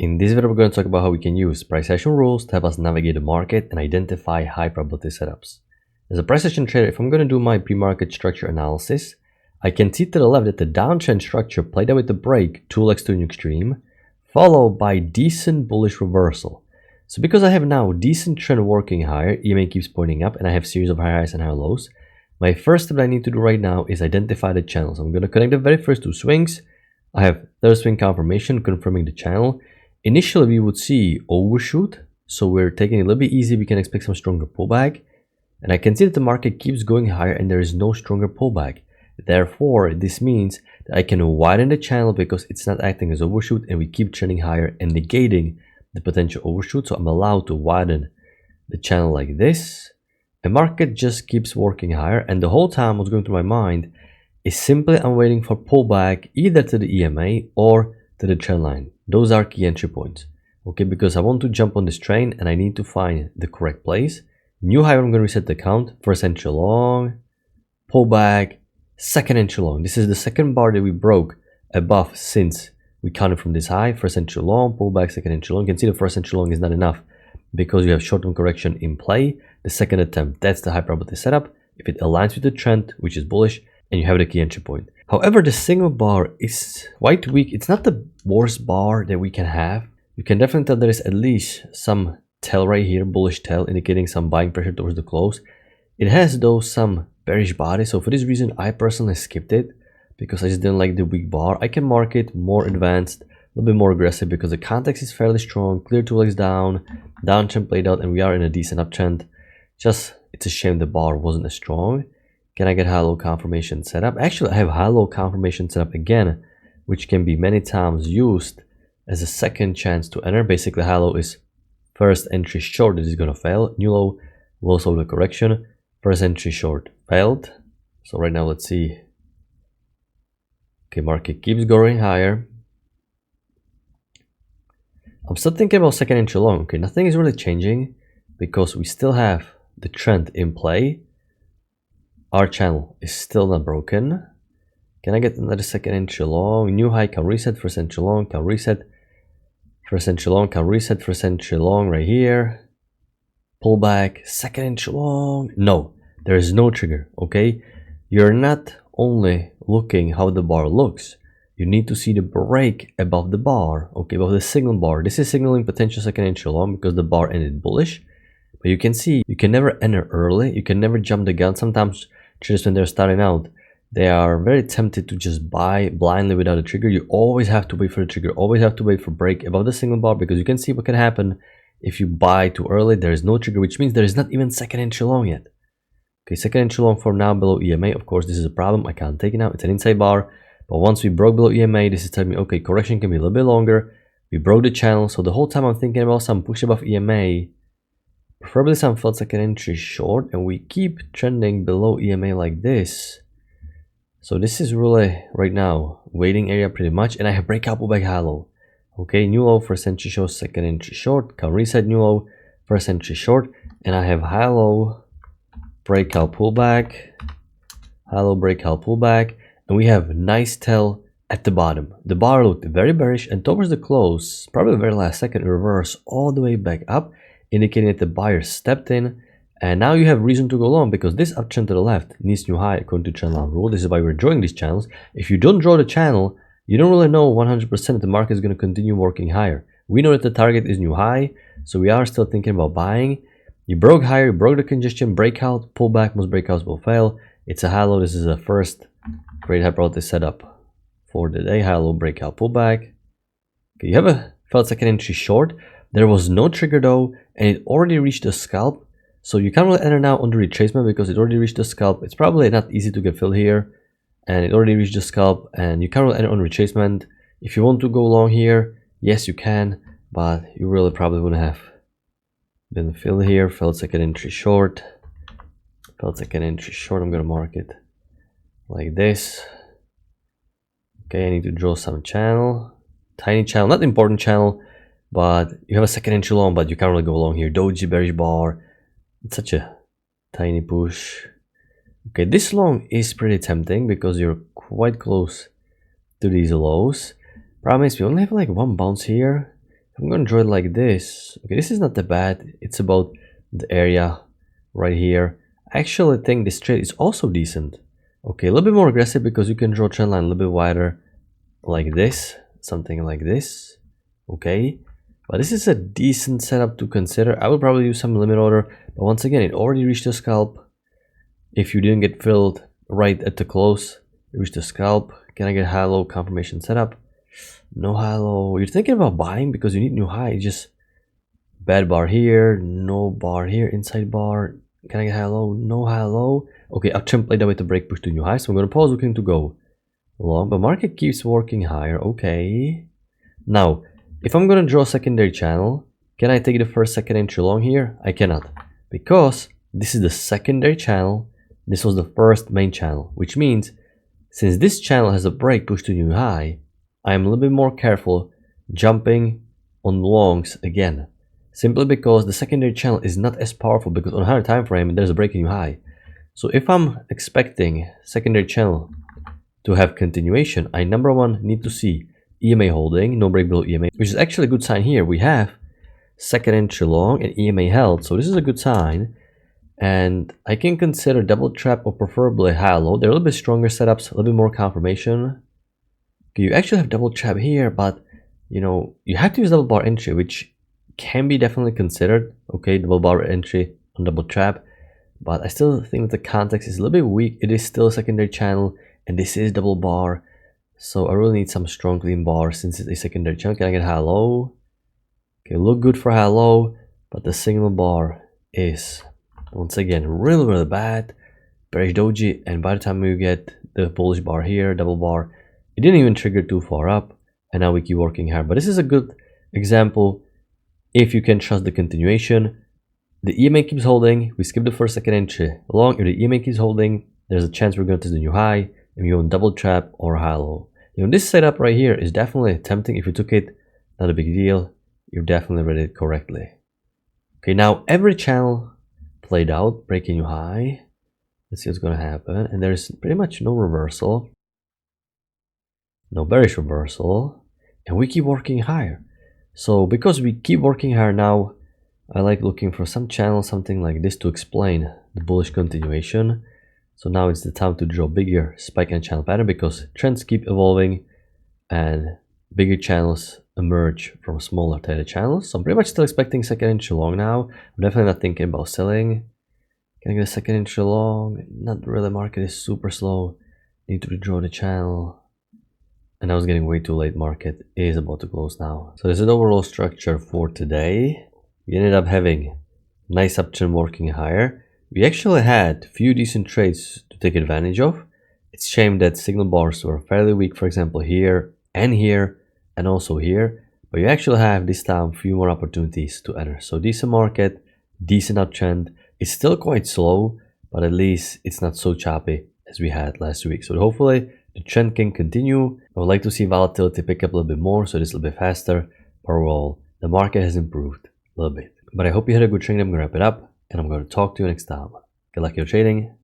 In this video, we're going to talk about how we can use price action rules to help us navigate the market and identify high probability setups. As a price action trader, if I'm going to do my pre-market structure analysis, I can see to the left that the downtrend structure played out with the break 2 legs to an extreme, followed by decent bullish reversal. So because I have now decent trend working higher, EMA keeps pointing up, and I have series of high highs and high lows, my first step that I need to do right now is identify the channels. I'm going to connect the very first two swings. I have third swing confirmation confirming the channel. Initially, we would see overshoot, so we're taking it a little bit easy. We can expect some stronger pullback, and I can see that the market keeps going higher and there is no stronger pullback. Therefore, this means that I can widen the channel because it's not acting as overshoot, and we keep trending higher and negating the potential overshoot. So I'm allowed to widen the channel like this. The market just keeps working higher, and the whole time what's going through my mind is simply I'm waiting for pullback either to the EMA or to the trend line. Those are key entry points, okay, because I want to jump on this train and I need to find the correct place. New high, I'm going to reset the count. First entry long, pullback, second entry long. This is the second bar that we broke above since we counted from this high. First entry long, pullback, second entry long. You can see the first entry long is not enough because you have short-term correction in play. The second attempt, that's the high probability setup. If it aligns with the trend, which is bullish, and you have the key entry point. However, the signal bar is quite weak. It's not the worst bar that we can have. You can definitely tell there is at least some tail right here, bullish tail, indicating some buying pressure towards the close. It has though some bearish body, so for this reason I personally skipped it because I just didn't like the weak bar. I can mark it more advanced, a little bit more aggressive because the context is fairly strong. Clear 2 legs down, downtrend played out, and we are in a decent uptrend. Just it's a shame the bar wasn't as strong. Can I get high-low confirmation setup? Actually, I have high-low confirmation setup again, which can be many times used as a second chance to enter. Basically, high-low is first entry short that is going to fail. New low will solve the correction. First entry short failed. So right now, let's see. Okay, market keeps going higher. I'm still thinking about second entry long. Okay, nothing is really changing because we still have the trend in play. Our channel is still not broken. Can I get another second entry long? New high, can reset, first entry long, can reset, first entry long, can reset, first entry long right here. Pullback, second entry long. No, there is no trigger, okay? You're not only looking how the bar looks, you need to see the break above the bar, okay, above the signal bar. This is signaling potential second entry long because the bar ended bullish. But you can see, you can never enter early, you can never jump the gun. Sometimes traders, when they're starting out, they are very tempted to just buy blindly without a trigger. You always have to wait for the trigger, always have to wait for break above the signal bar, because you can see what can happen if you buy too early. There is no trigger, which means there is not even second entry long yet. Okay, second entry long for now below EMA. Of course, this is a problem. I can't take it now. It's an inside bar. But once we broke below EMA, this is telling me, okay, correction can be a little bit longer. We broke the channel. So the whole time I'm thinking about some push above EMA. Preferably some felt second entry short, and we keep trending below EMA like this. So this is really right now waiting area pretty much, and I have breakout pullback high low. Okay, new low, first entry short, second entry short, can reset new low, first entry short, and I have high low, breakout pullback, high low, breakout pullback, and we have nice tail at the bottom. The bar looked very bearish, and towards the close, probably the very last second, it reversed all the way back up, indicating that the buyer stepped in, and now you have reason to go long because this uptrend to the left needs new high according to trend line rule. This is why we're drawing these channels. If you don't draw the channel, you don't really know 100% that the market is going to continue working higher. We know that the target is new high, so we are still thinking about buying. You broke higher, you broke the congestion, breakout, pullback, most breakouts will fail. It's a high low. This is a first great high probability setup for the day. High low, breakout, pullback. Okay, you have a felt second entry short. There was no trigger though, and it already reached the scalp. So you can't really enter now on the retracement because it already reached the scalp. It's probably not easy to get filled here, and it already reached the scalp, and you can't really enter on retracement. If you want to go long here, yes you can, but you really probably wouldn't have been filled here. Felt second entry short, felt second entry short. I'm gonna mark it like this. Okay, I need to draw some channel, tiny channel, not important channel. But you have a second entry long, but you can't really go long here. Doji, bearish bar. It's such a tiny push. Okay, this long is pretty tempting because you're quite close to these lows. Problem is we only have like one bounce here. I'm going to draw it like this. Okay, this is not that bad. It's about the area right here. I actually think this trade is also decent. Okay, a little bit more aggressive because you can draw a trend line a little bit wider like this, something like this. Okay, but this is a decent setup to consider. I would probably use some limit order, but once again, it already reached the scalp. If you didn't get filled right at the close, it reached the scalp. Can I get high-low confirmation setup? No high-low. You're thinking about buying because you need new high. Just bad bar here, no bar here, inside bar. Can I get high-low? No high-low. Okay, I'll try and play that way to break push to new high. So I'm going to pause looking to go long, but market keeps working higher. Okay. Now, if I'm going to draw a secondary channel, can I take the first second entry long here? I cannot, because this is the secondary channel. This was the first main channel, which means since this channel has a break push to new high, I'm a little bit more careful jumping on longs again, simply because the secondary channel is not as powerful, because on a higher time frame there's a break in new high. So if I'm expecting secondary channel to have continuation, I number one need to see EMA holding, no break below EMA, which is actually a good sign here. We have second entry long and EMA held, so this is a good sign. And I can consider double trap or preferably high-low. They're a little bit stronger setups, a little bit more confirmation. Okay, you actually have double trap here, but you know, you have to use double bar entry, which can be definitely considered. Okay, double bar entry on double trap, but I still think that the context is a little bit weak. It is still a secondary channel, and this is double bar. So I really need some strong clean bar since it's a secondary channel. Can I get high-low? Okay, look good for high-low, but the signal bar is once again really bad, bearish doji, and by the time you get the bullish bar here, double bar, it didn't even trigger too far up, and now we keep working hard. But this is a good example if you can trust the continuation. The EMA keeps holding, we skip the first second entry long. If the EMA keeps holding, there's a chance we're going to test the new high, and we go on double trap or high-low. You know, this setup right here is definitely tempting. If you took it, not a big deal, you're definitely read it correctly. Okay, now every channel played out, breaking new high. Let's see what's going to happen. And there's pretty much no reversal, no bearish reversal, and we keep working higher. So because we keep working higher now, I like looking for some channel, something like this, to explain the bullish continuation. So now it's the time to draw bigger spike and channel pattern, because trends keep evolving and bigger channels emerge from smaller theta channels. So I'm pretty much still expecting second entry long now. I'm definitely not thinking about selling. Can I get a second entry long? Not really. Market is super slow. Need to redraw the channel. And I was getting way too late. Market is about to close now. So this is the overall structure for today. We ended up having nice uptrend working higher. We actually had a few decent trades to take advantage of. It's a shame that signal bars were fairly weak, for example here and also here, but you actually have this time a few more opportunities to enter. So decent market, decent uptrend. It's still quite slow, but at least it's not so choppy as we had last week. So hopefully the trend can continue. I would like to see volatility pick up a little bit more, so this a little bit faster. Overall, the market has improved a little bit. But I hope you had a good trading. I'm going to wrap it up, and I'm going to talk to you next time. Good luck in your trading.